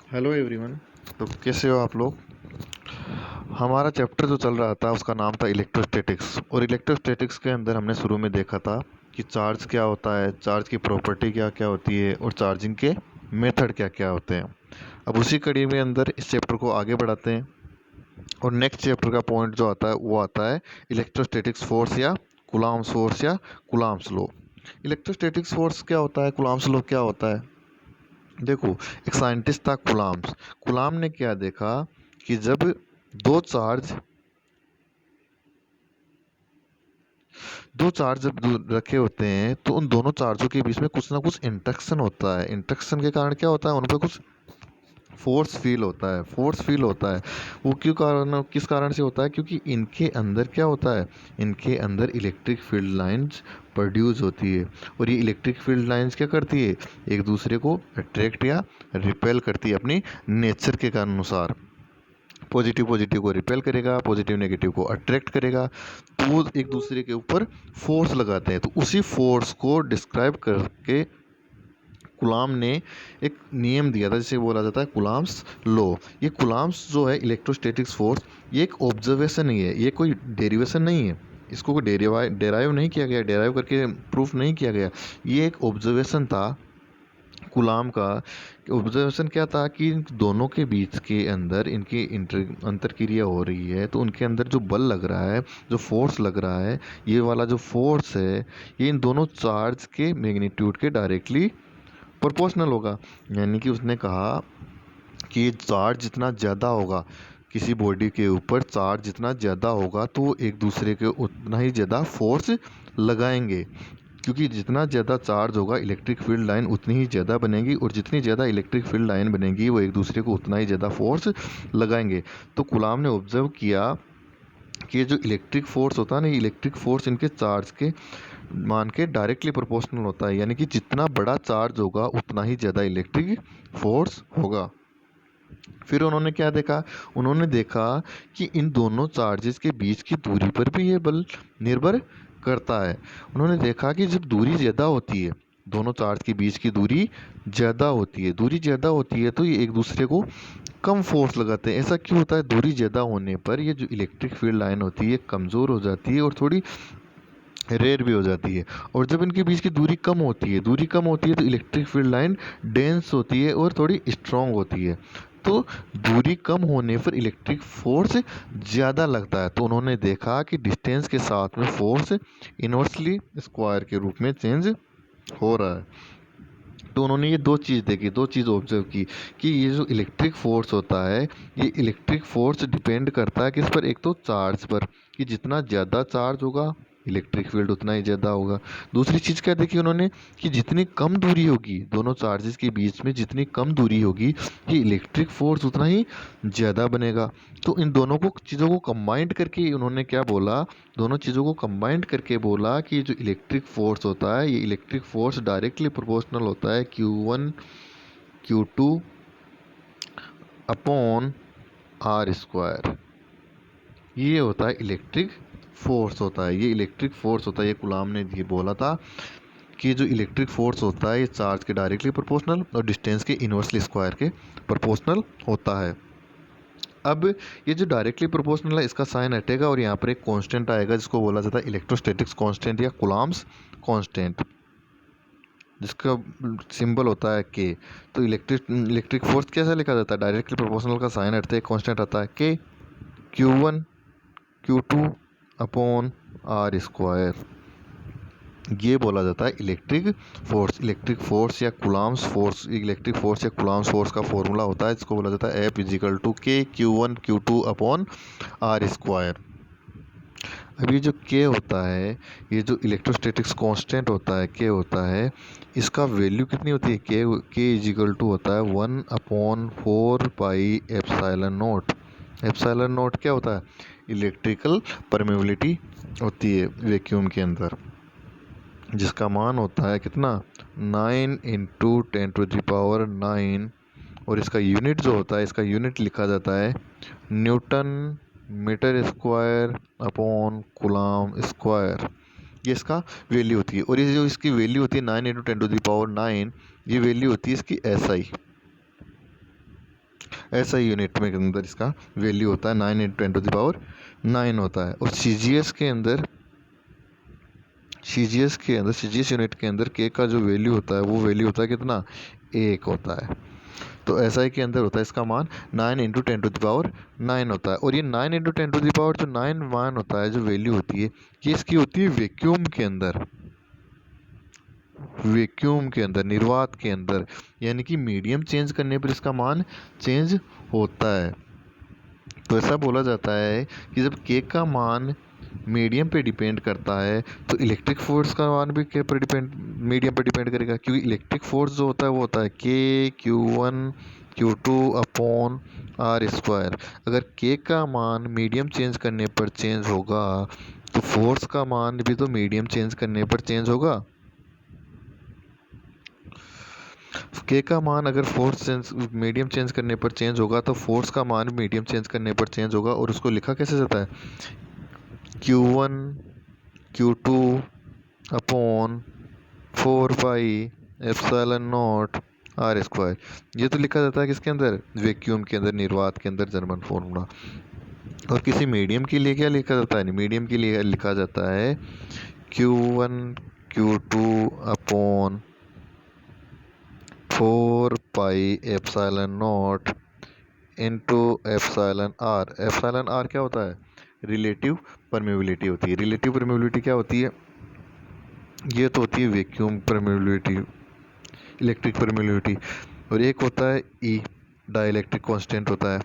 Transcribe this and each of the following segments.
Hello everyone. तो कैसे हो आप लोग। हमारा चैप्टर जो चल रहा था उसका नाम था इलेक्ट्रोस्टैटिक्स, और इलेक्ट्रोस्टैटिक्स के अंदर हमने शुरू में देखा था कि चार्ज क्या होता है, चार्ज की प्रॉपर्टी क्या क्या होती है और चार्जिंग के मेथड क्या क्या होते हैं। अब उसी कड़ी में अंदर इस चैप्टर को आगे बढ़ाते हैं और नेक्स्ट चैप्टर का पॉइंट जो आता है वो आता है इलेक्ट्रोस्टैटिक्स फोर्स या कूलॉम्स फोर्स या कूलॉम्स लॉ। इलेक्ट्रोस्टैटिक्स फोर्स क्या होता है, कूलॉम्स लॉ क्या होता है। देखो, एक साइंटिस्ट था गुलाम्स। गुलाम ने क्या देखा कि जब दो चार्ज दो चार्ज जब रखे होते हैं तो उन दोनों चार्जों के बीच में कुछ ना कुछ इंटरेक्शन होता है। इंटरेक्शन के कारण क्या होता है, उन पर कुछ फोर्स फील होता है। वो क्यों कारण किस कारण से होता है, क्योंकि इनके अंदर क्या होता है, इनके अंदर इलेक्ट्रिक फील्ड लाइंस प्रोड्यूस होती है। और ये इलेक्ट्रिक फील्ड लाइंस क्या करती है, एक दूसरे को अट्रैक्ट या रिपेल करती है अपनी नेचर के अनुसार। पॉजिटिव पॉजिटिव को रिपेल करेगा, पॉजिटिव नेगेटिव को अट्रैक्ट करेगा। तो वो एक दूसरे के ऊपर फोर्स लगाते हैं। तो उसी फोर्स को डिस्क्राइब करके गुलाम ने एक नियम दिया था जिसे बोला जाता है कुलाम्स लॉ। ये कुलाम्स जो है इलेक्ट्रोस्टैटिक्स फोर्स, ये एक ऑब्जर्वेशन नहीं है, ये कोई डेरिवेशन नहीं है। इसको कोई डेराइव नहीं किया गया, डेराइव करके प्रूफ नहीं किया गया। ये एक ऑब्जर्वेशन था गुलाम का। ऑब्जर्वेशन क्या था कि इन दोनों के बीच के अंदर इनकी अंतर क्रिया हो रही है, तो उनके अंदर जो बल लग रहा है, जो फोर्स लग रहा है, ये वाला जो फोर्स है ये इन दोनों चार्ज के मैग्नीट्यूड के डायरेक्टली प्रोपोर्शनल होगा। यानी कि उसने कहा कि चार्ज जितना ज़्यादा होगा, किसी बॉडी के ऊपर चार्ज जितना ज़्यादा होगा तो वो एक दूसरे के उतना ही ज़्यादा फोर्स लगाएंगे। क्योंकि जितना ज़्यादा चार्ज होगा इलेक्ट्रिक फील्ड लाइन उतनी ही ज़्यादा बनेगी, और जितनी ज़्यादा इलेक्ट्रिक फील्ड लाइन बनेगी वो एक दूसरे को उतना ही ज़्यादा फोर्स लगाएंगे। तो गुलाम ने ऑब्जर्व किया कि ये जो इलेक्ट्रिक फोर्स होता है ना, ये इलेक्ट्रिक फोर्स इनके चार्ज के मान के डायरेक्टली प्रोपोर्शनल होता है। यानी कि जितना बड़ा चार्ज होगा उतना ही ज़्यादा इलेक्ट्रिक फोर्स होगा। फिर उन्होंने क्या देखा, उन्होंने देखा कि इन दोनों चार्जेस के बीच की दूरी पर भी ये बल निर्भर करता है। उन्होंने देखा कि जब दूरी ज़्यादा होती है, दोनों चार्ज के बीच की दूरी ज़्यादा होती है, दूरी ज़्यादा होती है तो ये एक दूसरे को कम फोर्स लगाते हैं। ऐसा क्यों होता है, दूरी ज़्यादा होने पर ये जो इलेक्ट्रिक फील्ड लाइन होती है कमज़ोर हो जाती है और थोड़ी रेयर भी हो जाती है। और जब इनके बीच की दूरी कम होती है, दूरी कम होती है तो इलेक्ट्रिक फील्ड लाइन डेंस होती है और थोड़ी स्ट्रांग होती है। तो दूरी कम होने पर इलेक्ट्रिक फोर्स ज़्यादा लगता है। तो उन्होंने देखा कि डिस्टेंस के साथ में फोर्स इनवर्सली स्क्वायर के रूप में चेंज हो रहा है। तो उन्होंने ये दो चीज़ देखी, दो चीज़ ऑब्जर्व की कि ये जो इलेक्ट्रिक फोर्स होता है, ये इलेक्ट्रिक फोर्स डिपेंड करता है किस पर, एक तो चार्ज पर, कि जितना ज़्यादा चार्ज होगा इलेक्ट्रिक फील्ड उतना ही ज़्यादा होगा। दूसरी चीज़ क्या देखी उन्होंने, कि जितनी कम दूरी होगी दोनों चार्जेस के बीच में, जितनी कम दूरी होगी ये इलेक्ट्रिक फोर्स उतना ही ज़्यादा बनेगा। तो इन दोनों को चीज़ों को कंबाइंड करके उन्होंने क्या बोला, दोनों चीज़ों को कंबाइंड करके बोला कि जो इलेक्ट्रिक फोर्स होता है ये इलेक्ट्रिक फोर्स डायरेक्टली प्रोपोर्शनल होता है Q1 Q2 upon R square. ये होता है इलेक्ट्रिक फोर्स होता है, ये इलेक्ट्रिक फोर्स होता है। ये गुलाम ने ये बोला था कि जो इलेक्ट्रिक फोर्स होता है ये चार्ज के डायरेक्टली प्रोपोर्शनल और डिस्टेंस के इनवर्सली स्क्वायर के प्रोपोर्शनल होता है। अब ये जो डायरेक्टली प्रोपोर्शनल है इसका साइन हटेगा और यहाँ पर एक कांस्टेंट आएगा जिसको बोला जाता है इलेक्ट्रोस्टैटिक्स कांस्टेंट या कूलॉम्स कांस्टेंट, जिसका सिंबल होता है के। तो इलेक्ट्रिक फोर्स कैसे लिखा जाता है, डायरेक्टली प्रोपोर्शनल का साइन हटते कांस्टेंट आता है K, Q1 Q2 upon R square. ये बोला जाता है इलेक्ट्रिक फोर्स। इलेक्ट्रिक फोर्स या कूलॉम्स फोर्स, इलेक्ट्रिक फोर्स या कूलॉम्स फोर्स का फॉर्मूला होता है जिसको बोला जाता है F is equal to K Q1 Q2 upon R square. अब ये जो के होता है, ये जो इलेक्ट्रोस्टैटिक्स कांस्टेंट होता है के होता है, इसका वैल्यू कितनी होती है, के इजिकल टू होता है 1/4 pi epsilon note. Epsilon note क्या होता है, इलेक्ट्रिकल परमेबिलिटी होती है वैक्यूम के अंदर, जिसका मान होता है कितना, 9 × 10⁻⁹। और इसका यूनिट जो होता है, इसका यूनिट लिखा जाता है newton metre square upon coulomb square. ये इसका वैल्यू होती है। और ये जो इसकी वैल्यू होती है 9 × 10⁹, ये वैल्यू होती है इसकी SI। ऐसा यूनिट में के अंदर इसका वैल्यू होता है 9 × 10⁹ होता है। और सीजीएस यूनिट के अंदर के का जो वैल्यू होता है वो वैल्यू होता है कितना, 1 होता है। तो एसआई के अंदर होता है इसका मान 9 × 10⁹ होता है। और ये 9 × 10⁻, जो 9 मान होता है, जो वैल्यू होती है, ये इसकी होती है वैक्यूम के अंदर, निर्वात के अंदर, यानी कि मीडियम चेंज करने पर इसका मान चेंज होता है। तो ऐसा बोला जाता है कि जब के का मान मीडियम पे डिपेंड करता है तो इलेक्ट्रिक फोर्स का मान भी के पर मीडियम पर डिपेंड करेगा, क्योंकि इलेक्ट्रिक फोर्स जो होता है वो होता है Q1Q2/R²। अगर के का मान मीडियम चेंज करने पर चेंज होगा तो फोर्स का मान भी तो मीडियम चेंज करने पर चेंज होगा। के का मान अगर मीडियम चेंज करने पर चेंज होगा तो फोर्स का मान मीडियम चेंज करने पर चेंज होगा। और उसको लिखा कैसे जाता है, Q1Q2/4πε0R²। ये तो लिखा जाता है किसके अंदर, वैक्यूम के अंदर, निर्वात के अंदर, जर्मन फॉर्मूला। और किसी मीडियम के लिए क्या लिखा जाता है, मीडियम के लिए लिखा जाता है Q1Q2/4πε0 इंटू एप्सिलॉन आर क्या होता है, रिलेटिव परमेबिलिटी होती है। रिलेटिव परमेबिलिटी क्या होती है, ये तो होती है वैक्यूम परमेबिलिटी, इलेक्ट्रिक परमेबिलिटी। और एक होता है ई, डाइलेक्ट्रिक कांस्टेंट होता है।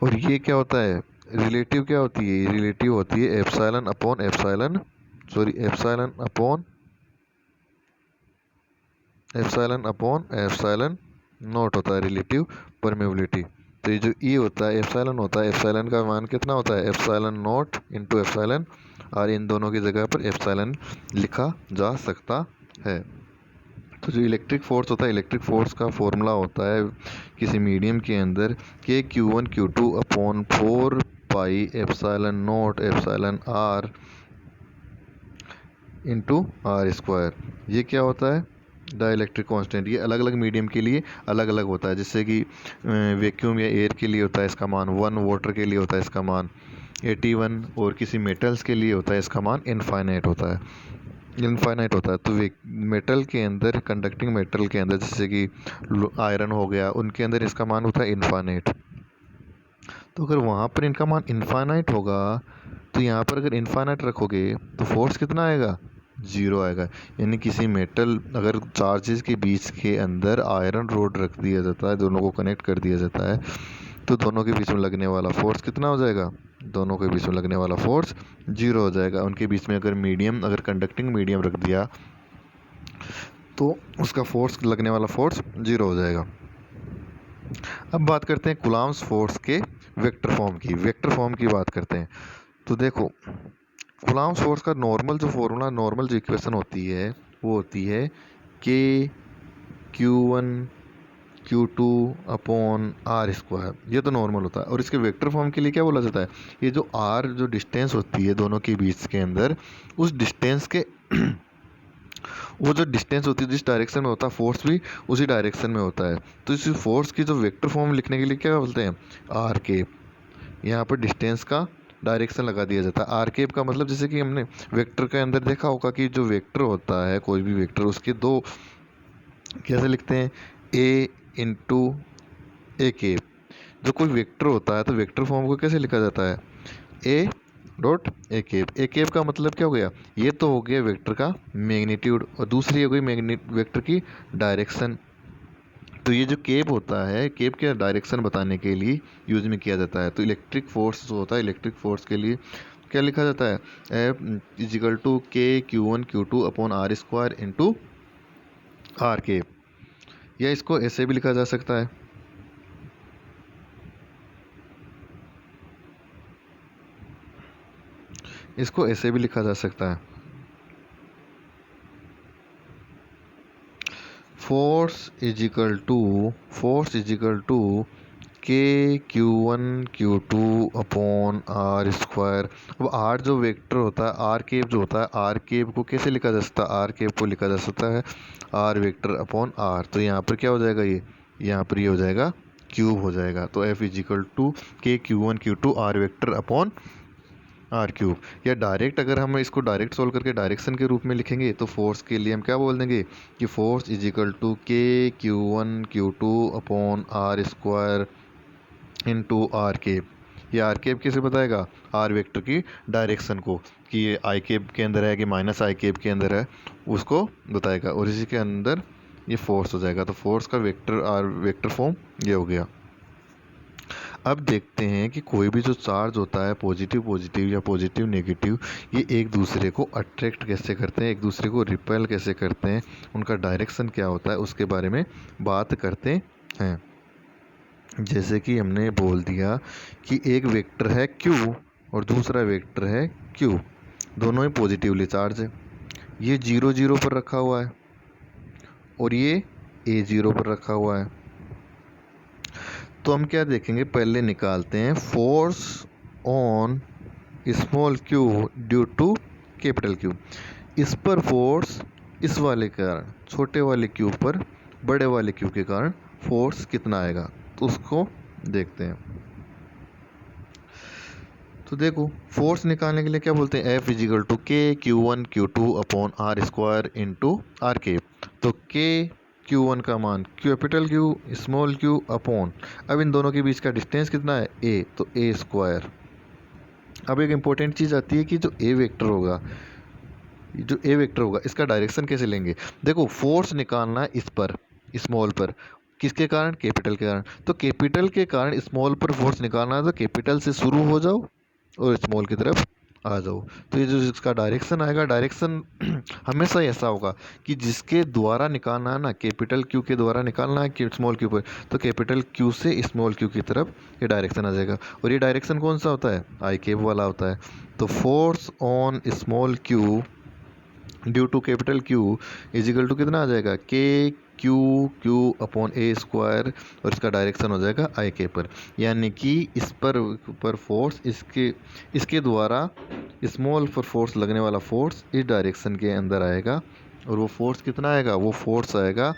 और ये क्या होता है, रिलेटिव क्या होती है, रिलेटिव होती है एप्सिलॉन नॉट होता है रिलेटिव परमेबिलिटी। तो ये जो ई होता है, एप्सिलॉन होता है, एप्सिलॉन का मान कितना होता है, epsilon naught into epsilon r. इन दोनों की जगह पर एप्सिलॉन लिखा जा सकता है। तो जो इलेक्ट्रिक फोर्स होता है, इलेक्ट्रिक फोर्स का फॉर्मूला होता है किसी मीडियम के अंदर के Q1Q2/4πε0 इंटू R²। ये क्या होता है, डाइलेक्ट्रिक कांस्टेंट। ये अलग अलग मीडियम के लिए अलग अलग होता है। जैसे कि वैक्यूम या एयर के लिए होता है इसका मान 1, वाटर के लिए होता है इसका मान 81, और किसी मेटल्स के लिए होता है इसका मान इनफाइनाइट होता है। तो मेटल के अंदर, कंडक्टिंग मेटल के अंदर, जैसे कि आयरन हो गया, उनके अंदर इसका मान होता है इनफाइनाइट। तो अगर वहाँ पर इनका मान इनफाइनाइट होगा तो यहाँ पर अगर इनफाइनाइट रखोगे तो फोर्स कितना आएगा, 0 आएगा। यानी किसी मेटल, अगर चार्जेस के बीच के अंदर आयरन रोड रख दिया जाता है, दोनों को कनेक्ट कर दिया जाता है, तो दोनों के बीच में लगने वाला फोर्स कितना हो जाएगा, दोनों के बीच में लगने वाला फोर्स 0 हो जाएगा। उनके बीच में अगर कंडक्टिंग मीडियम रख दिया तो उसका फोर्स, लगने वाला फोर्स 0 हो जाएगा। अब बात करते हैं कूलॉम्स फोर्स के वेक्टर फॉर्म की बात करते हैं। तो देखो, कूलॉम्स फोर्स का नॉर्मल जो इक्वेशन होती है वो होती है के Q1Q2/R²। ये तो नॉर्मल होता है। और इसके वेक्टर फॉर्म के लिए क्या बोला जाता है, ये जो R जो डिस्टेंस होती है दोनों के बीच के अंदर, उस डिस्टेंस के वो जो डिस्टेंस होती है जिस डायरेक्शन में होता है, फोर्स भी उसी डायरेक्शन में होता है। तो इस फोर्स की जो वेक्टर फॉर्म लिखने के लिए क्या बोलते हैं, आर केप। यहाँ पर डिस्टेंस का डायरेक्शन लगा दिया जाता है। आर केप का मतलब, जैसे कि हमने वेक्टर के अंदर देखा होगा कि जो वेक्टर होता है, कोई भी वेक्टर, उसके दो कैसे लिखते हैं, ए इंटू ए केप। जो कोई वेक्टर होता है तो वेक्टर फॉर्म को कैसे लिखा जाता है, ए डॉट ए केप का मतलब क्या हो गया, ये तो हो गया वेक्टर का मैग्नीट्यूड, और दूसरी हो गई वेक्टर की डायरेक्शन। तो ये जो केप होता है, केप के डायरेक्शन बताने के लिए यूज में किया जाता है। तो इलेक्ट्रिक फोर्स जो होता है, इलेक्ट्रिक फोर्स के लिए क्या लिखा जाता है, F = K Q1Q2/R² into R cap. या इसको ऐसे भी लिखा जा सकता है, इसको ऐसे भी लिखा जा सकता है, force is equal to K Q1Q2/R²। अब आर जो वेक्टर होता है, आर केप जो होता है, आर केप को कैसे लिखा जा सकता है, आर केप को लिखा जा सकता है R वेक्टर/R। तो यहाँ पर क्या हो जाएगा, ये यहाँ पर ये हो जाएगा क्यूब हो जाएगा। तो F is equal to K Q1 Q2 R vector upon R cube. या डायरेक्ट अगर हम इसको डायरेक्ट सोल्व करके डायरेक्शन के रूप में लिखेंगे तो फोर्स के लिए हम क्या बोल देंगे कि force is equal to K Q1 Q2 upon R square into R cap. ये आर केप कैसे बताएगा, आर वेक्टर की डायरेक्शन को, कि ये आई केप के अंदर है कि माइनस आई केप के अंदर है, उसको बताएगा। और इसी के अंदर ये फोर्स हो जाएगा। तो फोर्स का वेक्टर आर वेक्टर फॉर्म ये हो गया। अब देखते हैं कि कोई भी जो चार्ज होता है, पॉजिटिव पॉजिटिव या पॉजिटिव नेगेटिव, ये एक दूसरे को अट्रैक्ट कैसे करते हैं, एक दूसरे को रिपेल कैसे करते हैं, उनका डायरेक्शन क्या होता है, उसके बारे में बात करते हैं। जैसे कि हमने बोल दिया कि एक वेक्टर है Q और दूसरा वेक्टर है Q, दोनों ही पॉजिटिवली चार्ज है। ये 0 0 पर रखा हुआ है और ये A0 पर रखा हुआ है। तो हम क्या देखेंगे, पहले निकालते हैं force on small q due to capital Q। इस पर फोर्स इस वाले के कारण, छोटे वाले Q पर बड़े वाले Q के कारण फोर्स कितना आएगा, तो उसको देखते हैं। तो देखो, फोर्स निकालने के लिए क्या बोलते हैं, F is equal to K Q1 Q2 upon R square into R cap. तो के Q1 का मान capital Q small q upon, अब इन दोनों के बीच का डिस्टेंस कितना है a, तो a स्क्वायर। अब एक इम्पोर्टेंट चीज़ आती है कि जो a वेक्टर होगा इसका डायरेक्शन कैसे लेंगे। देखो, फोर्स निकालना है इस पर, स्मॉल पर, किसके कारण, कैपिटल के कारण। तो कैपिटल के कारण स्मॉल पर फोर्स निकालना है तो कैपिटल से शुरू हो जाओ और स्मॉल की तरफ आ जाओ। तो ये जो इसका डायरेक्शन आएगा, डायरेक्शन हमेशा ऐसा होगा कि जिसके द्वारा निकालना है ना, कैपिटल Q के द्वारा निकालना है कि स्मॉल Q पर, तो कैपिटल Q से स्मॉल q की तरफ ये डायरेक्शन आ जाएगा। और ये डायरेक्शन कौन सा होता है, आई केप वाला होता है। तो force on small q due to capital Q equal to कितना आ जाएगा, के Q अपॉन ए स्क्वायर, और इसका डायरेक्शन हो जाएगा आई के पर। यानी कि इस पर फोर्स, इसके द्वारा स्मॉल पर फोर्स लगने वाला फोर्स इस डायरेक्शन के अंदर आएगा। और वो फोर्स कितना आएगा, वो फोर्स आएगा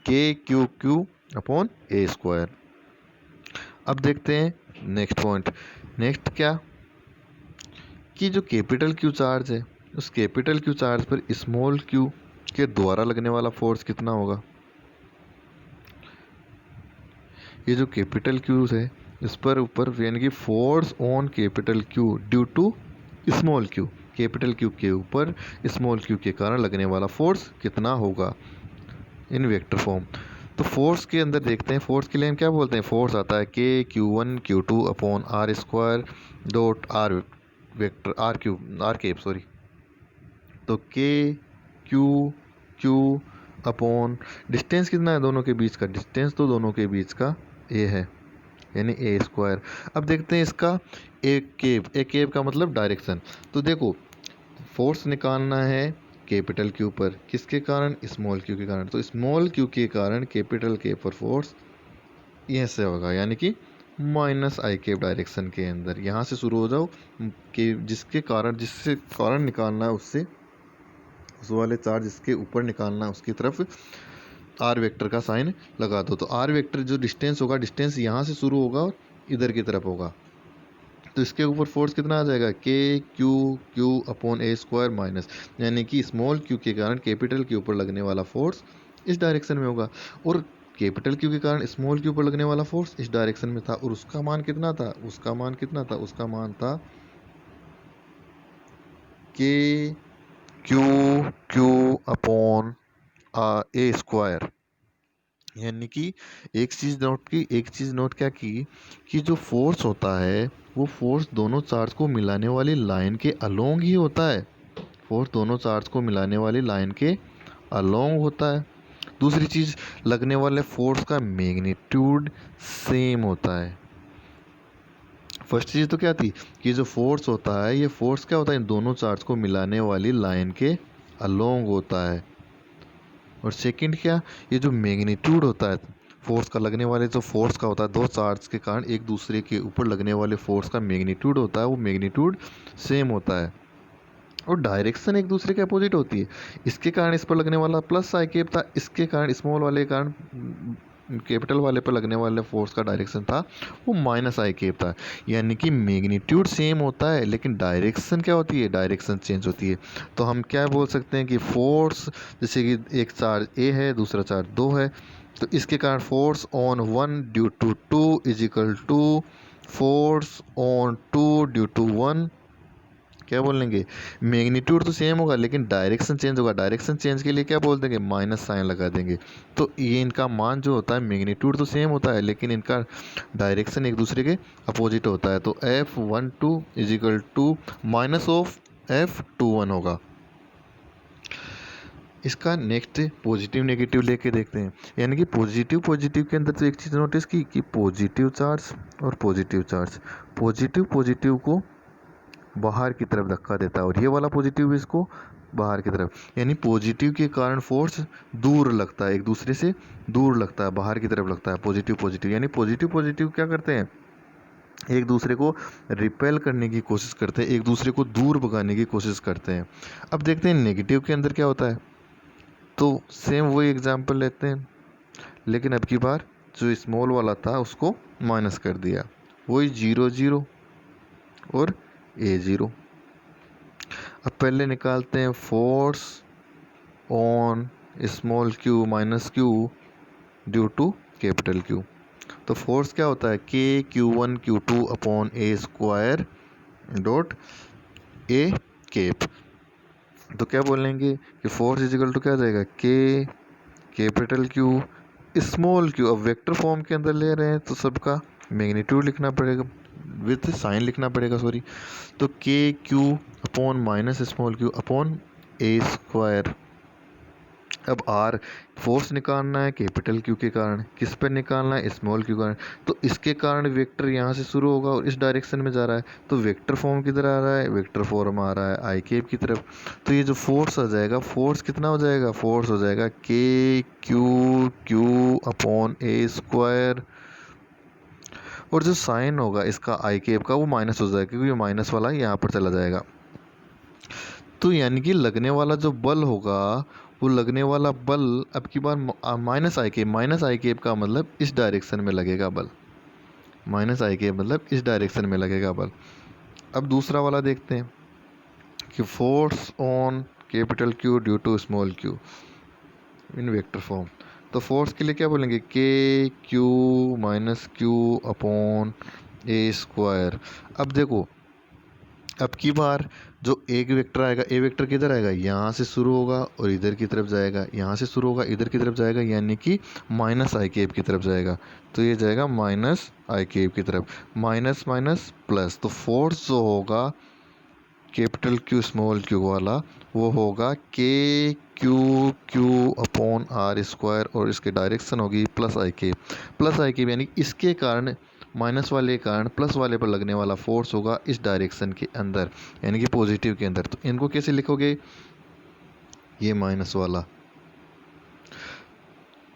के Q अपॉन ए स्क्वायर। अब देखते हैं नेक्स्ट पॉइंट। नेक्स्ट क्या, कि जो कैपिटल Q चार्ज है, उस कैपिटल Q चार्ज पर स्मॉल q के द्वारा लगने वाला फोर्स कितना होगा। ये जो कैपिटल Q है इस पर ऊपर, यानी कि force on capital Q due to small q, capital Q के ऊपर स्मॉल q के कारण लगने वाला फोर्स कितना होगा इन वेक्टर फॉर्म। तो फोर्स के अंदर देखते हैं, फोर्स के लिए हम क्या बोलते हैं, फोर्स आता है K Q1 Q2 upon R square dot R vector R cap sorry. तो के Q अपॉन डिस्टेंस कितना है दोनों के बीच का, डिस्टेंस तो दोनों के बीच का a है, यानी ए स्क्वायर। अब देखते हैं इसका एक केप का मतलब डायरेक्शन। तो देखो, फोर्स निकालना है कैपिटल Q पर, किसके कारण, स्मॉल q के कारण। तो स्मॉल q के कारण कैपिटल K पर फोर्स ऐसे होगा, यानी कि माइनस आई केप डायरेक्शन के अंदर। यहाँ से शुरू हो जाओ कि जिससे कारण निकालना है उससे, उस वाले चार्ज जिसके ऊपर निकालना है उसकी तरफ आर वेक्टर का साइन लगा दो। तो आर वेक्टर जो डिस्टेंस होगा, डिस्टेंस यहाँ से शुरू होगा और इधर की तरफ होगा। तो इसके ऊपर फोर्स कितना आ जाएगा, के Q अपॉन ए स्क्वायर माइनस, यानी कि स्मॉल q के कारण कैपिटल Q ऊपर लगने वाला फोर्स इस डायरेक्शन में होगा। और कैपिटल Q के कारण स्मॉल q ऊपर लगने वाला फोर्स इस डायरेक्शन में था। और उसका मान कितना था, उसका मान था के Q अपॉन ए स्क्वायर। यानी कि एक चीज़ नोट क्या की, कि जो फोर्स होता है वो फोर्स दोनों चार्ज को मिलाने वाली लाइन के अलोंग ही होता है। फोर्स दोनों चार्ज को मिलाने वाली लाइन के अलोंग होता है। दूसरी चीज़, लगने वाले फोर्स का मैग्नीट्यूड सेम होता है। फर्स्ट चीज़ तो क्या थी, कि जो फोर्स होता है, ये फोर्स क्या होता है, इन दोनों चार्ज को मिलाने वाली लाइन के अलोंग होता है। और सेकंड क्या, ये जो मैग्नीट्यूड होता है फोर्स का, लगने वाले जो फोर्स का होता है, दो चार्ज के कारण एक दूसरे के ऊपर लगने वाले फोर्स का मैग्नीट्यूड होता है, वो मैग्नीट्यूड सेम होता है। और डायरेक्शन एक दूसरे के अपोजिट होती है। इसके कारण इस पर लगने वाला प्लस आई केप था, इसके कारण स्मॉल वाले के कारण कैपिटल वाले पर लगने वाले फोर्स का डायरेक्शन था वो माइनस आई केप था। यानी कि मैग्नीट्यूड सेम होता है लेकिन डायरेक्शन क्या होती है, डायरेक्शन चेंज होती है। तो हम क्या बोल सकते हैं कि फोर्स, जैसे कि एक चार्ज ए है दूसरा चार्ज 2 है, तो इसके कारण force on 1 due to 2 is equal to force on 2 due to 1। क्या बोलेंगे, मैग्नीट्यूड तो सेम होगा लेकिन डायरेक्शन चेंज होगा। डायरेक्शन चेंज के लिए क्या बोल देंगे, माइनस साइन लगा देंगे। तो ये इनका मान जो होता है, मैग्नीट्यूड तो सेम होता है लेकिन इनका डायरेक्शन एक दूसरे के अपोजिट होता है। तो F12 is equal to minus of F21 होगा। इसका नेक्स्ट पॉजिटिव नेगेटिव लेके देखते हैं। यानी कि पॉजिटिव पॉजिटिव के अंदर तो एक चीज़ नोटिस की कि पॉजिटिव चार्ज और पॉजिटिव चार्ज, पॉजिटिव पॉजिटिव को बाहर की तरफ धक्का देता है और ये वाला पॉजिटिव इसको बाहर की तरफ, यानी पॉजिटिव के कारण फोर्स दूर लगता है, एक दूसरे से दूर लगता है, बाहर की तरफ लगता है। पॉजिटिव पॉजिटिव यानी पॉजिटिव पॉजिटिव क्या करते हैं, एक दूसरे को रिपेल करने की कोशिश करते हैं, एक दूसरे को दूर भगाने की कोशिश करते हैं। अब देखते हैं नेगेटिव के अंदर क्या होता है। तो सेम वही एग्जाम्पल लेते हैं लेकिन अब की बार जो स्मॉल वाला था उसको माइनस कर दिया, वही 0 0 और A0। अब पहले निकालते हैं force on small Q minus Q due to capital Q. तो फोर्स क्या होता है, K Q1 Q2 upon A square dot A cap. तो क्या बोलेंगे कि फोर्स इज इक्वल टू क्या आ जाएगा, K capital Q small Q. अब वेक्टर फॉर्म के अंदर ले रहे हैं तो सबका मैग्नीट्यूड लिखना पड़ेगा, विथ साइन लिखना पड़ेगा सॉरी। तो KQ upon minus small Q upon A square. अब R फोर्स निकालना है कैपिटल Q के कारण, किस पर निकालना है, स्मॉल क्यू कारण। तो इसके कारण वेक्टर यहाँ से शुरू होगा और इस डायरेक्शन में जा रहा है, तो वेक्टर फॉर्म किधर आ रहा है, वेक्टर फॉर्म आ रहा है आई केप की तरफ। तो ये जो फोर्स आ जाएगा, फोर्स कितना हो जाएगा, फोर्स हो जाएगा KQ अपॉन A स्क्वायर, और जो साइन होगा इसका आई केप का वो माइनस हो जाएगा क्योंकि ये माइनस वाला यहाँ पर चला जाएगा। तो यानी कि लगने वाला जो बल होगा, वो लगने वाला बल अब की बार माइनस आई केप का मतलब इस डायरेक्शन में लगेगा बल, माइनस आई केप मतलब इस डायरेक्शन में लगेगा बल। अब दूसरा वाला देखते हैं कि force on capital Q due to small q in vector form. तो फोर्स के लिए क्या बोलेंगे, KQ minus Q upon A square. अब देखो अब की बार जो एक वेक्टर आएगा, ए वेक्टर किधर आएगा, यहाँ से शुरू होगा और इधर की तरफ जाएगा, यहाँ से शुरू होगा इधर की तरफ जाएगा, यानी कि माइनस आई केप की तरफ जाएगा। तो ये जाएगा माइनस आई केप की तरफ, माइनस माइनस प्लस। तो फोर्स जो होगा कैपिटल Q स्मॉल q वाला वो होगा KQ अपॉन R स्क्वायर, और इसके डायरेक्शन होगी प्लस आई केप, यानी इसके कारण माइनस वाले के कारण प्लस वाले पर लगने वाला फोर्स होगा इस डायरेक्शन के अंदर, यानी कि पॉजिटिव के अंदर। तो इनको कैसे लिखोगे, ये माइनस वाला।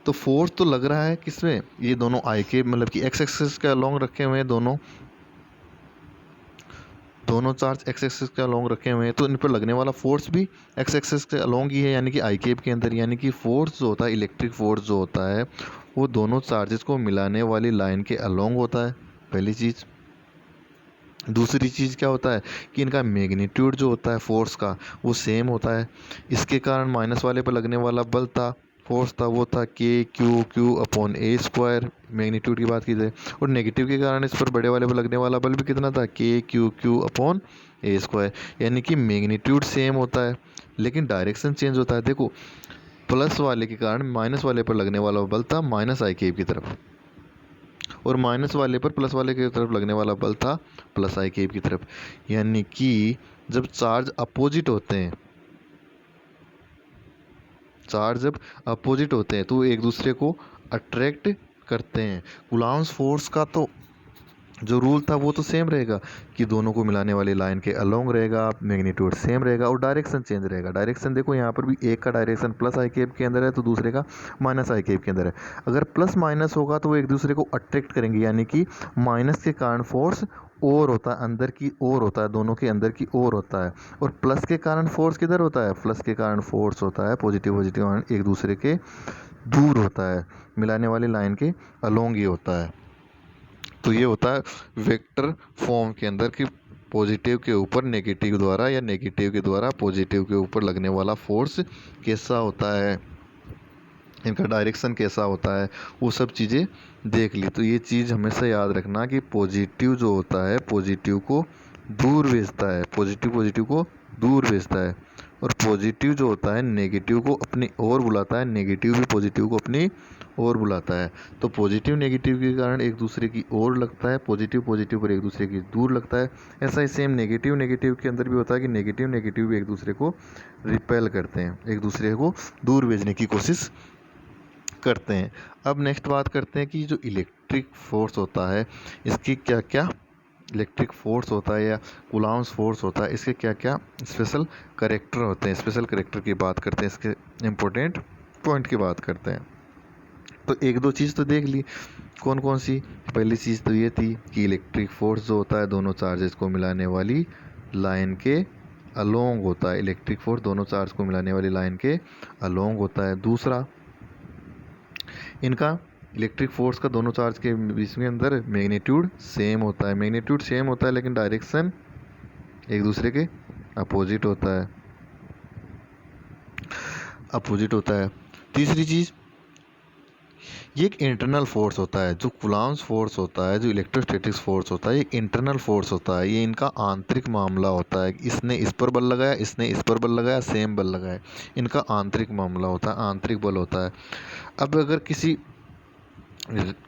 तो फोर्स तो लग रहा है किसमें, ये दोनों आई केप मतलब कि एक्स एक्सिस के अलोंग रखे हुए हैं, दोनों चार्ज एक्स एक्सिस के अलोंग रखे हुए हैं, तो इन पर लगने वाला फोर्स भी एक्स एक्सिस के अलोंग ही है, यानी कि आई केप के अंदर। यानी कि फोर्स जो होता है, इलेक्ट्रिक फोर्स जो होता है वो दोनों चार्जेस को मिलाने वाली लाइन के अलोंग होता है, पहली चीज़। दूसरी चीज़ क्या होता है कि इनका मैग्नीट्यूड जो होता है फोर्स का वो सेम होता है। इसके कारण माइनस वाले पर लगने वाला बल था, फोर्स था, वो था KQ upon A square, magnitude की बात की जाए। और नेगेटिव के कारण इस पर बड़े वाले पर लगने वाला बल भी कितना था, KQ अपॉन A स्क्वायर। यानी कि मैग्नीट्यूड सेम होता है लेकिन डायरेक्शन चेंज होता है। देखो प्लस वाले के कारण माइनस वाले पर लगने वाला बल था माइनस आई केप की तरफ, और माइनस वाले पर प्लस वाले की तरफ लगने वाला बल था प्लस आई केप की तरफ। यानी कि जब चार्ज अपोजिट होते हैं, चार्ज जब अपोजिट होते हैं तो वो एक दूसरे को अट्रैक्ट करते हैं। कूलॉम्स फोर्स का तो जो रूल था वो तो सेम रहेगा कि दोनों को मिलाने वाली लाइन के अलोंग रहेगा, मैग्नीट्यूड सेम रहेगा और डायरेक्शन चेंज रहेगा। डायरेक्शन देखो यहाँ पर भी एक का डायरेक्शन प्लस आई केप के अंदर है तो दूसरे का माइनस आई केप के अंदर है। अगर प्लस माइनस होगा तो वो एक दूसरे को अट्रैक्ट करेंगे, यानी कि माइनस के कारण फोर्स ओर होता है, अंदर की ओर होता है, दोनों के अंदर की ओर होता है। और प्लस के कारण फोर्स किधर होता है, प्लस के कारण फोर्स होता है पॉजिटिव पॉजिटिव आयन एक दूसरे के दूर होता है, मिलाने वाली लाइन के अलोंग ही होता है। तो ये होता है वेक्टर फॉर्म के अंदर कि पॉजिटिव के ऊपर नेगेटिव द्वारा या नेगेटिव के द्वारा पॉजिटिव के ऊपर लगने वाला फोर्स कैसा होता है, इनका डायरेक्शन कैसा होता है, वो सब चीज़ें देख ली। तो ये चीज़ हमेशा याद रखना कि पॉजिटिव जो होता है पॉजिटिव को दूर भेजता है, पॉजिटिव पॉजिटिव को दूर भेजता है, और पॉजिटिव जो होता है नेगेटिव को अपनी ओर बुलाता है, नेगेटिव भी पॉजिटिव को अपनी ओर बुलाता है। तो पॉजिटिव नेगेटिव के कारण एक दूसरे की ओर लगता है, पॉजिटिव पॉजिटिव पर एक दूसरे की दूर लगता है। ऐसा ही सेम नेगेटिव नेगेटिव के अंदर भी होता है कि नेगेटिव नेगेटिव भी एक दूसरे को रिपेल करते हैं, एक दूसरे को दूर भेजने की कोशिश करते हैं। अब नेक्स्ट बात करते हैं कि जो इलेक्ट्रिक फोर्स होता है इसकी क्या क्या, इलेक्ट्रिक फोर्स होता है या कूलॉम्स फोर्स होता है, इसके क्या क्या स्पेशल करेक्टर होते हैं। स्पेशल करेक्टर की बात करते हैं, इसके इम्पोर्टेंट पॉइंट की बात करते हैं। तो एक दो चीज़ तो देख ली, कौन कौन सी। पहली चीज़ तो ये थी कि इलेक्ट्रिक फोर्स जो होता है दोनों चार्जेस को मिलाने वाली लाइन के अलोंग होता है, इलेक्ट्रिक फोर्स दोनों चार्ज को मिलाने वाली लाइन के अलोंग होता है। दूसरा, इनका इलेक्ट्रिक फोर्स का दोनों चार्ज के बीच में अंदर मैग्नीट्यूड सेम होता है, मैग्नीट्यूड सेम होता है लेकिन डायरेक्शन एक दूसरे के अपोजिट होता है, अपोजिट होता है। तीसरी चीज़, ये एक इंटरनल फोर्स होता है, जो कूलॉम्स फोर्स होता है, जो इलेक्ट्रोस्टैटिक्स फोर्स होता है, ये इंटरनल फोर्स होता है, ये इनका आंतरिक मामला होता है। इसने इस पर बल लगाया, इसने इस पर बल लगाया, सेम बल लगाया, इनका आंतरिक मामला होता है, आंतरिक बल होता है। अब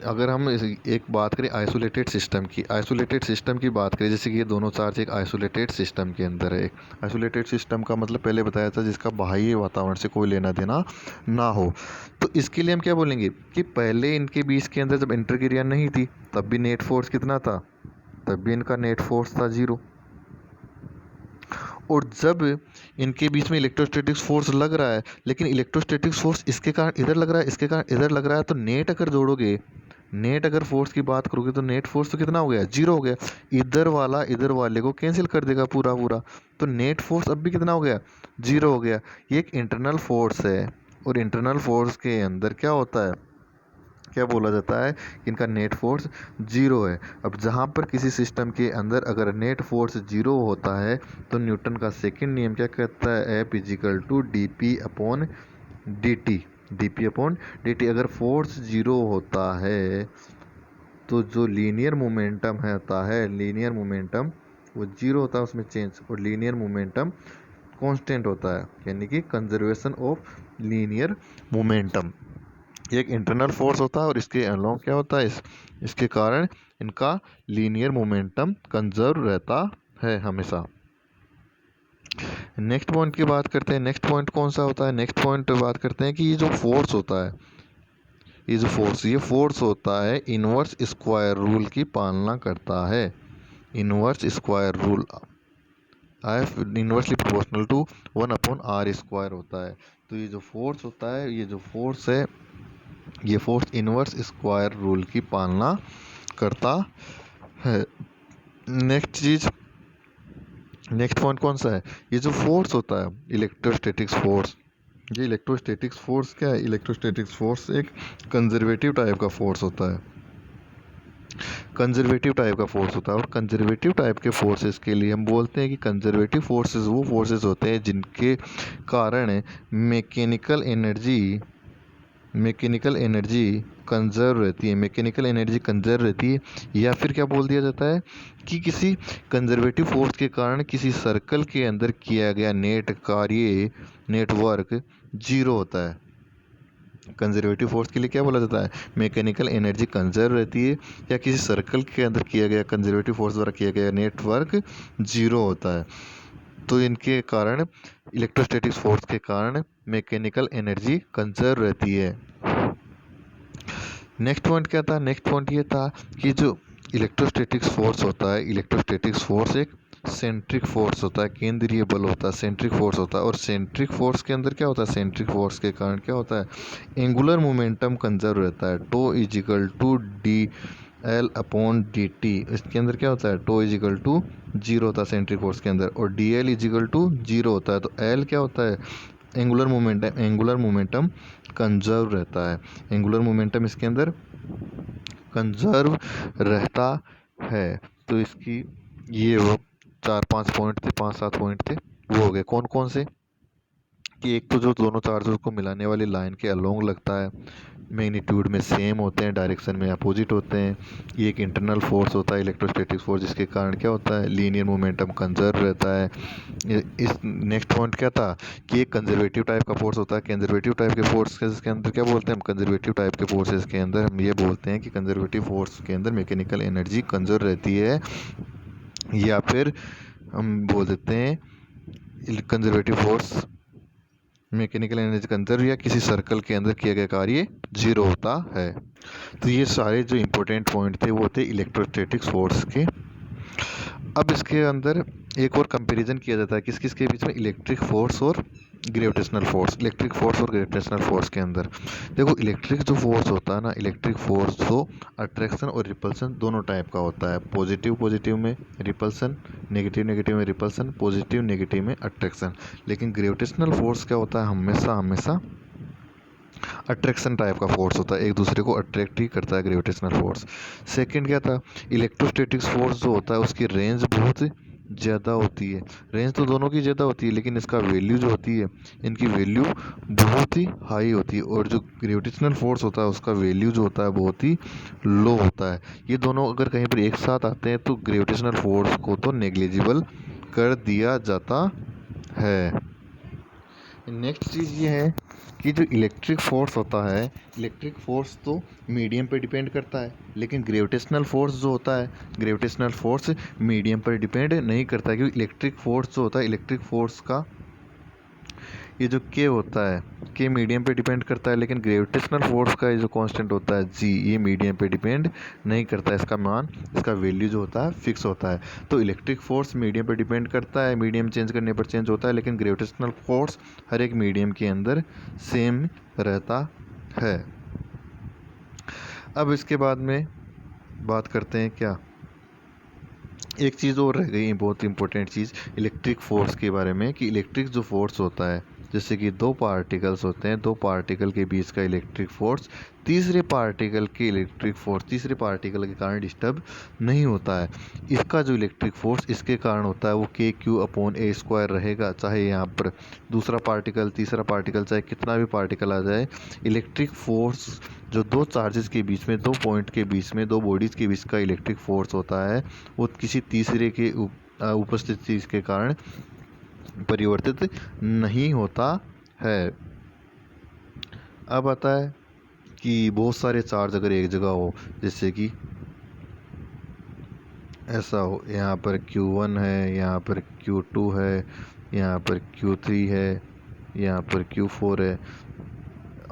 अगर हम एक बात करें आइसोलेटेड सिस्टम की, आइसोलेटेड सिस्टम की बात करें, जैसे कि ये दोनों चार्ज एक आइसोलेटेड सिस्टम के अंदर है। आइसोलेटेड सिस्टम का मतलब पहले बताया था जिसका बाह्य वातावरण से कोई लेना देना ना हो। तो इसके लिए हम क्या बोलेंगे कि पहले इनके बीच के अंदर जब इंटरक्रिया नहीं थी तब भी नेट फोर्स कितना था, तब भी इनका नेट फोर्स था 0। और जब इनके बीच में इलेक्ट्रोस्टैटिक्स फोर्स लग रहा है, लेकिन इलेक्ट्रोस्टैटिक्स फोर्स इसके कारण इधर लग रहा है, इसके कारण इधर लग रहा है, तो नेट अगर जोड़ोगे, नेट अगर फोर्स की बात करोगे तो नेट फोर्स तो कितना हो गया, 0 हो गया। इधर वाला इधर वाले को कैंसिल कर देगा पूरा पूरा, तो नेट फोर्स अब भी कितना हो गया, 0 हो गया। ये एक इंटरनल फोर्स है, और इंटरनल फोर्स के अंदर क्या होता है, क्या बोला जाता है कि इनका नेट फोर्स 0 है। अब जहाँ पर किसी सिस्टम के अंदर अगर नेट फोर्स 0 होता है तो न्यूटन का सेकंड नियम क्या कहता है, F is equal to D P upon D T, D P upon D T. अगर फोर्स 0 होता है तो जो लीनियर मोमेंटम होता है, लीनियर मोमेंटम वो 0 होता है, उसमें चेंज, और लीनियर मोमेंटम कांस्टेंट होता है, यानी कि कंजर्वेशन ऑफ लीनियर मोमेंटम। एक इंटरनल फोर्स होता है और इसके अलोंग क्या होता है, इसके कारण इनका लीनियर मोमेंटम कंजर्व रहता है हमेशा। नेक्स्ट पॉइंट की बात करते हैं, नेक्स्ट पॉइंट कौन सा होता है, नेक्स्ट पॉइंट बात करते हैं कि ये जो फोर्स होता है, ये जो फोर्स, ये फोर्स होता है इनवर्स स्क्वायर रूल की पालना करता है। Inverse square rule F inversely proportional to 1/r² होता है। तो ये जो फोर्स होता है, ये जो फोर्स है, ये फोर्स इनवर्स स्क्वायर रूल की पालना करता है। नेक्स्ट चीज, नेक्स्ट पॉइंट कौन सा है, ये जो फोर्स होता है इलेक्ट्रोस्टैटिक्स फोर्स, ये इलेक्ट्रोस्टैटिक्स फोर्स क्या है, इलेक्ट्रोस्टैटिक्स फोर्स एक कंजर्वेटिव टाइप का फोर्स होता है, कंजर्वेटिव टाइप का फोर्स होता है। और कंजर्वेटिव टाइप के फोर्सेस के लिए हम बोलते हैं कि कंजर्वेटिव फोर्सेस वो फोर्सेस होते हैं जिनके कारण मैकेनिकल एनर्जी कंजर्व रहती है, मैकेनिकल एनर्जी कंजर्व रहती है। या फिर क्या बोल दिया जाता है कि किसी कंजर्वेटिव फोर्स के कारण किसी सर्कल के अंदर किया गया नेट कार्य, नेटवर्क 0 होता है। कंजर्वेटिव फोर्स के लिए क्या बोला जाता है, मैकेनिकल एनर्जी कंजर्व रहती है, या किसी सर्कल के अंदर किया गया कंजर्वेटिव फोर्स द्वारा किया गया नेटवर्क 0 होता है। तो इनके कारण, इलेक्ट्रोस्टैटिक्स फोर्स के कारण मैकेनिकल एनर्जी कंजर्व रहती है। नेक्स्ट पॉइंट क्या था, नेक्स्ट पॉइंट ये था कि जो इलेक्ट्रोस्टैटिक्स फोर्स होता है, इलेक्ट्रोस्टैटिक्स फोर्स एक सेंट्रिक फोर्स होता है, केंद्रीय बल होता है, सेंट्रिक फोर्स होता है। और सेंट्रिक फोर्स के अंदर क्या होता है, सेंट्रिक फोर्स के कारण क्या होता है, एंगुलर मोमेंटम कंजर्व रहता है। Tau is equal to D L upon D T, इसके अंदर क्या होता है, tau is equal to zero होता है सेंट्रिक फोर्स के अंदर, और D L is equal to zero होता है। तो एल क्या होता है, एंगुलर मोमेंटम कंजर्व रहता है। एंगुलर मोमेंटम इसके अंदर कंजर्व रहता है। तो इसकी ये वो 4-5 पॉइंट थे, 5-7 पॉइंट थे, वो हो गए कौन कौन से, कि एक तो जो दोनों चार्जर को मिलाने वाली लाइन के अलोंग लगता है, मैग्नीट्यूड में सेम होते हैं, डायरेक्शन में अपोजिट होते हैं। ये एक इंटरनल फोर्स होता है, इलेक्ट्रोस्टैटिक फोर्स, जिसके कारण क्या होता है, लीनियर मोमेंटम कंजर्व रहता है। इस नेक्स्ट पॉइंट क्या था, कि एक कंजर्वेटिव टाइप का फोर्स होता है। कंजर्वेटिव टाइप के फोर्सेस के अंदर क्या बोलते हैं हम, कंजर्वेटिव टाइप के फोर्सेस के अंदर हम ये बोलते हैं कि कंजर्वेटिव फोर्स के अंदर मैकेनिकल एनर्जी कंजर्व रहती है, या फिर हम बोल देते हैं conservative force mechanical energy conserve, या किसी सर्कल के अंदर किया गया कार्य जीरो होता है। तो ये सारे जो इंपॉर्टेंट पॉइंट थे वो थे इलेक्ट्रोस्टैटिक फोर्स के। अब इसके अंदर एक और कंपैरिजन किया जाता है किस किस के बीच में, इलेक्ट्रिक फोर्स और ग्रेविटेशनल फोर्स। इलेक्ट्रिक फोर्स और ग्रेविटेशनल फोर्स के अंदर देखो, इलेक्ट्रिक जो फोर्स होता है ना, इलेक्ट्रिक फोर्स तो अट्रैक्शन और रिपल्सन दोनों टाइप का होता है। पॉजिटिव में रिपल्सन, नेगेटिव में रिपल्सन, पॉजिटिव नेगेटिव में अट्रैक्शन। लेकिन ग्रेविटेशनल फोर्स क्या होता है, हमेशा अट्रैक्शन टाइप का फोर्स होता है, एक दूसरे को अट्रैक्ट ही करता है ग्रेविटेशनल फोर्स। सेकंड क्या था, इलेक्ट्रोस्टैटिक फोर्स जो होता है उसकी रेंज बहुत ज़्यादा होती है। रेंज तो दोनों की ज़्यादा होती है, लेकिन इसका वैल्यू जो होती है, इनकी वैल्यू बहुत ही हाई होती है। और जो ग्रेविटेशनल फोर्स होता है उसका वैल्यू जो होता है बहुत ही लो होता है। ये दोनों अगर कहीं पर एक साथ आते हैं तो ग्रेविटेशनल फोर्स को तो नेग्लिजिबल कर दिया जाता है। नेक्स्ट चीज़ ये है कि जो इलेक्ट्रिक फोर्स होता है, इलेक्ट्रिक फोर्स तो मीडियम पे डिपेंड करता है, लेकिन ग्रेविटेशनल फोर्स जो होता है, ग्रेविटेशनल फोर्स मीडियम पर डिपेंड नहीं करता है। क्योंकि इलेक्ट्रिक फोर्स जो होता है, इलेक्ट्रिक फोर्स का ये जो के होता है, के मीडियम पे डिपेंड करता है, लेकिन ग्रेविटेशनल फोर्स का ये जो कांस्टेंट होता है जी, ये मीडियम पे डिपेंड नहीं करता है। इसका मान, इसका वैल्यू जो होता है फिक्स होता है। तो इलेक्ट्रिक फोर्स मीडियम पे डिपेंड करता है, मीडियम चेंज करने पर चेंज होता है, लेकिन ग्रेविटेशनल फोर्स हर एक मीडियम के अंदर सेम रहता है। अब इसके बाद में बात करते हैं क्या, एक चीज़ और रह गई बहुत इंपॉर्टेंट चीज़ इलेक्ट्रिक फोर्स के बारे में, कि इलेक्ट्रिक जो फोर्स होता है, जैसे कि दो पार्टिकल्स होते हैं, दो पार्टिकल के बीच का इलेक्ट्रिक फोर्स तीसरे पार्टिकल तीसरे पार्टिकल के कारण डिस्टर्ब नहीं होता है। इसका जो इलेक्ट्रिक फोर्स इसके कारण होता है वो के क्यू अपॉन ए स्क्वायर रहेगा। चाहे यहाँ पर दूसरा पार्टिकल, तीसरा पार्टिकल, चाहे कितना भी पार्टिकल आ जाए, इलेक्ट्रिक फोर्स जो दो चार्जेस के बीच में, दो पॉइंट के बीच में, दो बॉडीज़ के बीच का इलेक्ट्रिक फोर्स होता है, वो किसी तीसरे के उपस्थिति के कारण परिवर्तित नहीं होता है। अब आता है कि बहुत सारे चार्ज अगर एक जगह हो, जैसे कि ऐसा हो, यहाँ पर Q1 है, यहाँ पर Q2 है, यहाँ पर Q3 है, यहाँ पर Q4 है,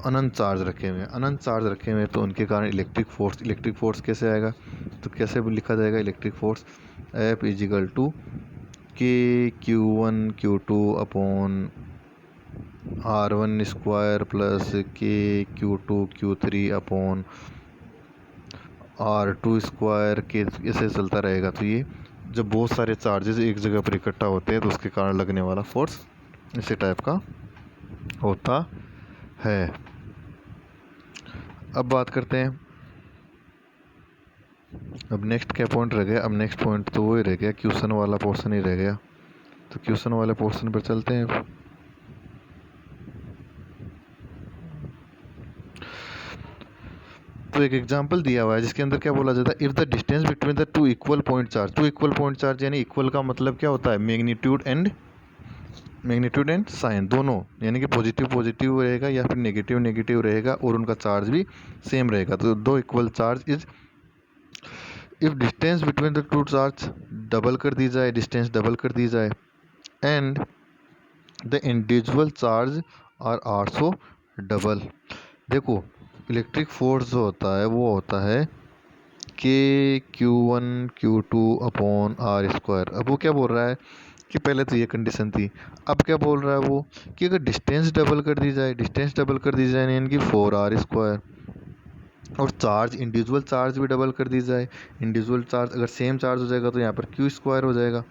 अनंत चार्ज रखे हुए हैं, तो उनके कारण इलेक्ट्रिक फोर्स कैसे आएगा, तो कैसे लिखा जाएगा electric force, F is equal to K Q1 Q2 upon R1 square plus के Q2 Q3 upon R2 square के, ऐसे चलता रहेगा। तो ये जब बहुत सारे चार्जेस एक जगह पर इकट्ठा होते हैं तो उसके कारण लगने वाला फोर्स इसी टाइप का होता है। अब बात करते हैं, अब नेक्स्ट क्या पॉइंट रह गया, अब नेक्स्ट पॉइंट तो वो ही रह गया, क्वेश्चन वाला पोर्शन ही रह गया। तो क्वेश्चन वाले पोर्शन पर चलते हैं। तो एक एग्जांपल दिया हुआ है जिसके अंदर क्या बोला जाता है, if the distance between the two equal point charge, यानी इक्वल का मतलब क्या होता है, मैग्नीट्यूड एंड साइन दोनों, यानी कि पॉजिटिव रहेगा या फिर नेगेटिव रहेगा, और उनका चार्ज भी सेम रहेगा। तो दो equal charge is, if distance between the two charge distance double कर दी जाए and the individual charge are also double. देखो, इलेक्ट्रिक फोर्स जो होता है वो होता है K Q1 Q2 upon R square. अब वो क्या बोल रहा है कि पहले तो ये कंडीशन थी, अब क्या बोल रहा है वो, कि अगर डिस्टेंस डबल कर दी जाए यानी कि 4R स्क्वायर, और चार्ज, इंडिविजुअल चार्ज भी डबल कर दी जाए। इंडिविजुअल चार्ज अगर सेम चार्ज हो जाएगा तो यहाँ पर क्यू स्क्वायर हो जाएगा,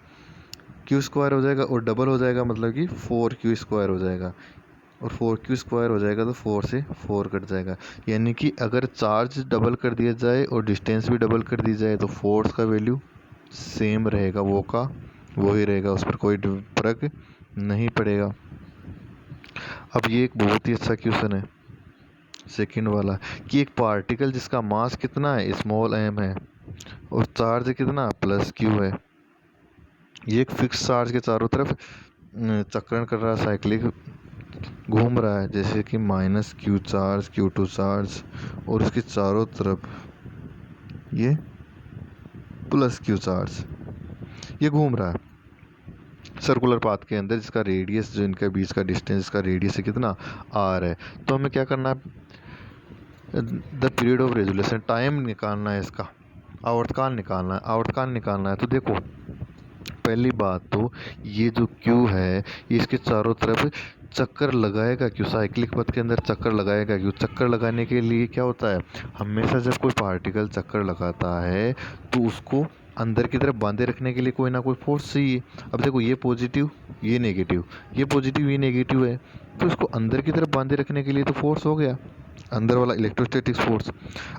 क्यू स्क्वायर हो जाएगा, और डबल हो जाएगा मतलब कि 4 क्यू स्क्वायर हो जाएगा, और 4 क्यू स्क्वायर हो जाएगा तो 4 से 4 कट जाएगा। यानी कि अगर चार्ज डबल कर दिया जाए और डिस्टेंस भी डबल कर दी जाए तो फोर्स का वैल्यू सेम रहेगा, वो का वो ही रहेगा, उस पर कोई फर्क नहीं पड़ेगा। अब ये एक बहुत ही अच्छा क्वेश्चन है सेकंड वाला, कि एक पार्टिकल जिसका मास कितना है, स्मॉल m है, और चार्ज कितना प्लस q है, ये एक फिक्स चार्ज के चारों तरफ चक्रण कर रहा है, साइक्लिक घूम रहा है, जैसे कि -q चार्ज, q2 चार्ज, और इसके चारों तरफ ये +q चार्ज, ये घूम रहा है सर्कुलर पाथ के अंदर, जिसका रेडियस, जो इनके बीच का डिस्टेंस का रेडियस है कितना r है। तो हमें क्या करना है, the period of resolution, time निकालना है इसका, आवर्तकाल निकालना है, आवर्तकाल निकालना है। तो देखो पहली बात तो ये जो Q है ये इसके चारों तरफ चक्कर लगाएगा, क्यों साइक्लिक पथ के अंदर चक्कर लगाएगा, क्यों चक्कर लगाने के लिए क्या होता है, हमेशा जब कोई पार्टिकल चक्कर लगाता है तो उसको अंदर की तरफ बांधे रखने के लिए कोई ना कोई फोर्स चाहिए। अब देखो ये पॉजिटिव, ये नेगेटिव, ये पॉजिटिव, ये नेगेटिव है, तो इसको अंदर की तरफ बांधे रखने के लिए तो फोर्स हो गया, अंदर वाला इलेक्ट्रोस्टैटिक फोर्स।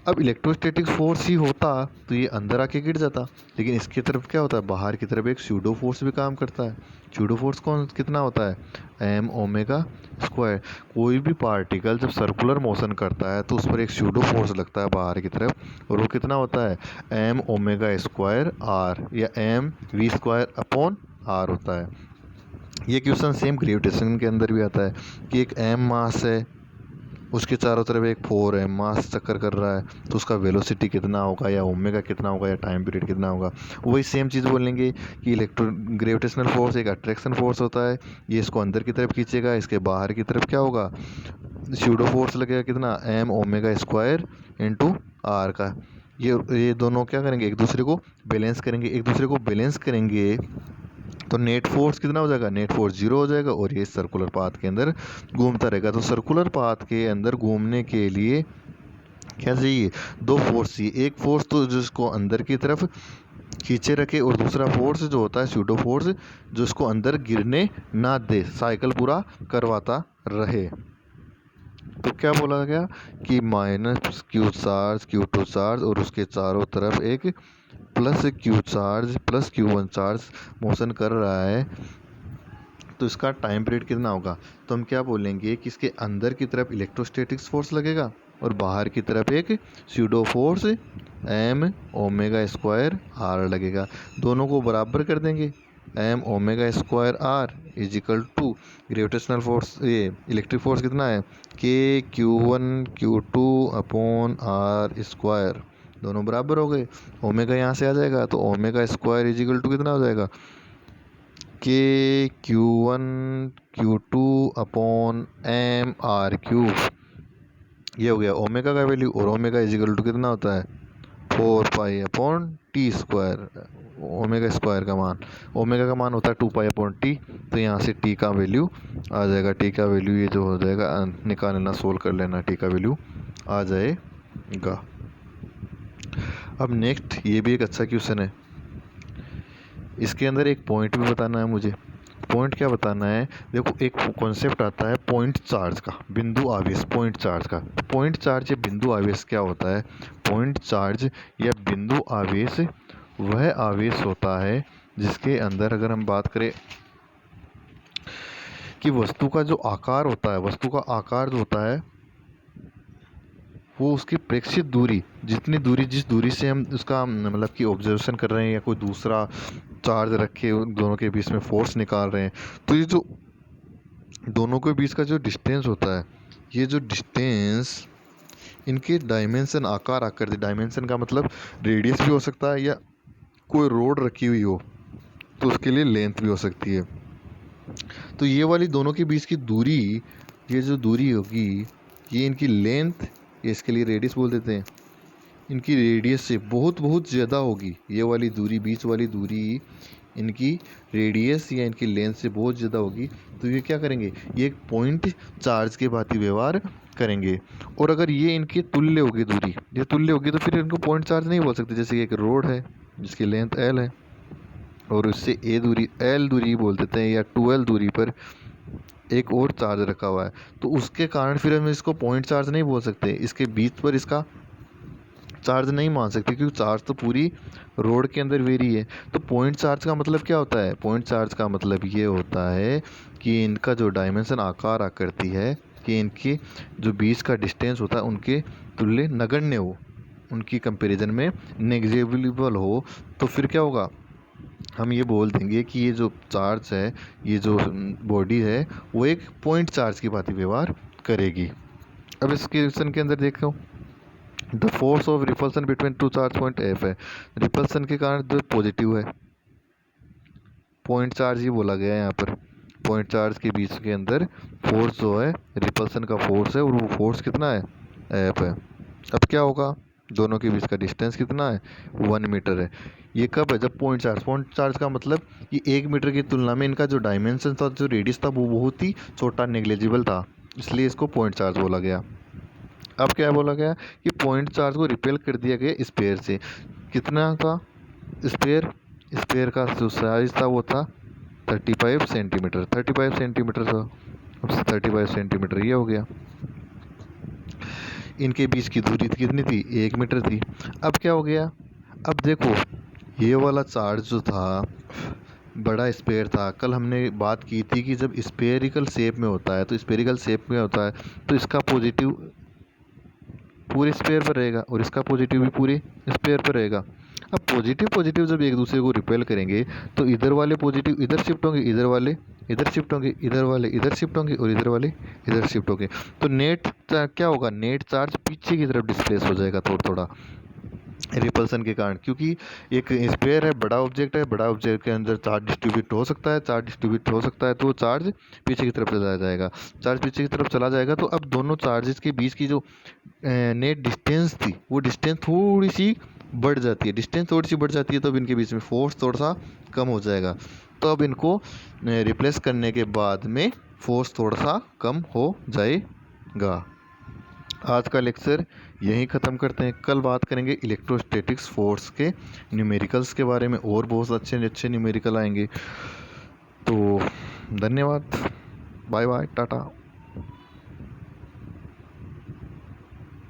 अब इलेक्ट्रोस्टैटिक फोर्स ही होता तो ये अंदर आके गिर जाता, लेकिन इसकी तरफ क्या होता है, बाहर की तरफ एक स्यूडो फोर्स भी काम करता है। स्यूडो फोर्स कौन कितना होता है, m ओमेगा स्क्वायर। कोई भी पार्टिकल जब सर्कुलर मोशन करता है तो उस पर एक स्यूडो फोर्स लगता है बाहर की तरफ, और वो कितना होता है, m ओमेगा स्क्वायर r, या m v square upon r होता है। ये क्वेश्चन सेम ग्रेविटेशन के अंदर भी आता है कि एक m मास है, उसके चारों तरफ एक 4m मास चक्कर कर रहा है, तो उसका वेलोसिटी कितना होगा, या ओमेगा कितना होगा, या टाइम पीरियड कितना होगा। वही सेम चीज़ बोलेंगे कि इलेक्ट्रो ग्रेविटेशनल फोर्स एक अट्रैक्शन फोर्स होता है, ये इसको अंदर की तरफ खींचेगा, इसके बाहर की तरफ क्या होगा, स्यूडो फोर्स लगेगा कितना, m omega square into R का। ये दोनों क्या करेंगे, एक दूसरे को बैलेंस करेंगे, एक दूसरे को बैलेंस करेंगे तो नेट फोर्स कितना हो जाएगा, नेट फोर्स 0 हो जाएगा, और ये सर्कुलर पाथ के अंदर घूमता रहेगा। तो सर्कुलर पाथ के अंदर घूमने के लिए क्या चाहिए, दो फोर्स चाहिए, एक फोर्स तो जिसको अंदर की तरफ खींचे रखे, और दूसरा फोर्स जो होता है स्यूडो फोर्स, जो इसको अंदर गिरने ना दे, साइकिल पूरा करवाता रहे। तो क्या बोला गया कि -q चार्ज, q2 चार्ज, और उसके चारों तरफ एक +q charge, +q1 charge motion कर रहा है, तो इसका टाइम पीरियड कितना होगा। तो हम क्या बोलेंगे कि इसके अंदर की तरफ इलेक्ट्रोस्टैटिक्स फोर्स लगेगा, और बाहर की तरफ एक pseudo force m omega square r लगेगा। दोनों को बराबर कर देंगे, m omega square r is equal to gravitational force, ये इलेक्ट्रिक फोर्स कितना है, k q1 q2 upon r square, दोनों बराबर हो गए। ओमेगा यहाँ से आ जाएगा, तो ओमेगा स्क्वायर इजिकल टू कितना हो जाएगा, k q1 q2 upon m r cube, ये हो गया ओमेगा का वैल्यू, और ओमेगा इजिकल टू कितना होता है, 4 pi upon T square, omega square का मान, ओमेगा का मान होता है 2 पाई अपॉन टी, तो यहाँ से टी का वैल्यू आ जाएगा, टी का वैल्यू ये जो हो जाएगा निकाल लेना, सोल्व कर लेना, टी का वैल्यू आ जाएगा। अब नेक्स्ट ये भी एक अच्छा क्वेश्चन है, इसके अंदर एक पॉइंट भी बताना है मुझे। पॉइंट क्या बताना है, देखो एक कॉन्सेप्ट आता है पॉइंट चार्ज का, बिंदु आवेश, पॉइंट चार्ज का। पॉइंट चार्ज या बिंदु आवेश क्या होता है, पॉइंट चार्ज या बिंदु आवेश वह आवेश होता है जिसके अंदर, अगर हम बात करें कि वस्तु का जो आकार होता है, वस्तु का आकार जो होता है वो उसकी प्रेक्षित दूरी, जितनी दूरी, जिस दूरी से हम उसका मतलब कि ऑब्जर्वेशन कर रहे हैं, या कोई दूसरा चार्ज रखे उन दोनों के बीच में फोर्स निकाल रहे हैं, तो ये जो दोनों के बीच का जो डिस्टेंस होता है, ये जो डिस्टेंस, इनके डायमेंशन, आकार, आकृति, डायमेंशन का मतलब रेडियस भी हो सकता है, या कोई रोड रखी हुई हो तो उसके लिए लेंथ भी हो सकती है। तो ये वाली दोनों के बीच की दूरी, ये जो दूरी होगी, ये इनकी लेंथ, ये इसके लिए रेडियस बोल देते हैं, इनकी रेडियस से बहुत बहुत ज़्यादा होगी। ये वाली दूरी, बीच वाली दूरी इनकी रेडियस या इनकी लेंथ से बहुत ज़्यादा होगी। तो ये क्या करेंगे, ये एक पॉइंट चार्ज के भांति व्यवहार करेंगे। और अगर ये इनकी तुल्य होगी दूरी, ये तुल्य होगी तो फिर इनको पॉइंट चार्ज नहीं बोल सकते। जैसे कि एक रोड है जिसकी लेंथ एल है और उससे ए दूरी एल दूरी बोल देते हैं, या 2l दूरी पर एक और चार्ज रखा हुआ है, तो उसके कारण फिर हम इसको पॉइंट चार्ज नहीं बोल सकते। इसके बीच पर इसका चार्ज नहीं मान सकते क्योंकि चार्ज तो पूरी रोड के अंदर वेरी है। तो पॉइंट चार्ज का मतलब क्या होता है? पॉइंट चार्ज का मतलब ये होता है कि इनका जो डायमेंशन आकार आकृति है, कि इनके जो बीच का डिस्टेंस होता है उनके तुल्य नगण्य हो, उनकी कंपैरिजन में नेग्लिजिबल हो। तो फिर क्या होगा? हम ये बोल देंगे कि ये जो चार्ज है, ये जो बॉडी है, वो एक पॉइंट चार्ज की भांति व्यवहार करेगी। अब इस क्वेश्चन के अंदर देखो, the force of repulsion between two charge point F है। रिपल्सन के कारण जो पॉजिटिव है, पॉइंट चार्ज ही बोला गया है यहाँ पर। पॉइंट चार्ज के बीच के अंदर फोर्स जो है, रिपल्सन का फोर्स है, और वो फोर्स कितना है? एफ है। अब क्या होगा? दोनों के बीच का डिस्टेंस कितना है? 1 मीटर है। ये कब है? जब पॉइंट चार्ज का मतलब कि 1 मीटर की तुलना में इनका जो डायमेंशन था, जो रेडियस था, वो बहुत ही छोटा, नेग्लिजिबल था, इसलिए इसको पॉइंट चार्ज बोला गया। अब क्या बोला गया कि पॉइंट चार्ज को रिपेल कर दिया गया स्पेयर से। कितना था स्पेयर का जो साइज था वो था 35 सेंटीमीटर। 35 सेंटीमीटर था। अब 35 सेंटीमीटर ये हो गया। इनके बीच की दूरी कितनी थी? 1 मीटर थी। अब क्या हो गया? अब देखो, ये वाला चार्ज जो था, बड़ा स्पेयर था। कल हमने बात की थी कि जब स्पेरिकल शेप में होता है, तो स्पेरिकल शेप में होता है तो इसका पॉजिटिव पूरे स्पेयर पर रहेगा और इसका पॉजिटिव भी पूरे स्पेयर पर रहेगा। अब पॉजिटिव पॉजिटिव जब एक दूसरे को रिपेल करेंगे तो इधर वाले पॉजिटिव इधर शिफ्ट होंगे, इधर वाले इधर शिफ्ट होंगे, इधर वाले इधर शिफ्ट होंगे और इधर वाले इधर शिफ्ट होंगे। तो नेट क्या होगा? नेट चार्ज पीछे की तरफ डिस्प्लेस हो जाएगा थोड़ा थोड़ा रिपल्सन के कारण, क्योंकि एक स्पेयर है, बड़ा ऑब्जेक्ट है, बड़ा ऑब्जेक्ट के अंदर चार्ज डिस्ट्रीब्यूट हो सकता है, चार्ज डिस्ट्रीब्यूट हो सकता है, तो चार्ज पीछे की तरफ चला जाएगा। चार्ज पीछे की तरफ चला जाएगा तो अब दोनों चार्जेस के बीच की जो नेट डिस्टेंस थी, वो डिस्टेंस थोड़ी सी बढ़ जाती है। डिस्टेंस थोड़ी सी बढ़ जाती है तो अब इनके बीच में फोर्स थोड़ा सा कम हो जाएगा। तो अब इनको रिप्लेस करने के बाद में फोर्स थोड़ा सा कम हो जाएगा। आज का लेक्चर यहीं ख़त्म करते हैं। कल बात करेंगे इलेक्ट्रोस्टैटिक्स फोर्स के न्यूमेरिकल्स के बारे में, और बहुत अच्छे अच्छे न्यूमेरिकल आएंगे। तो धन्यवाद, बाय बाय, टाटा।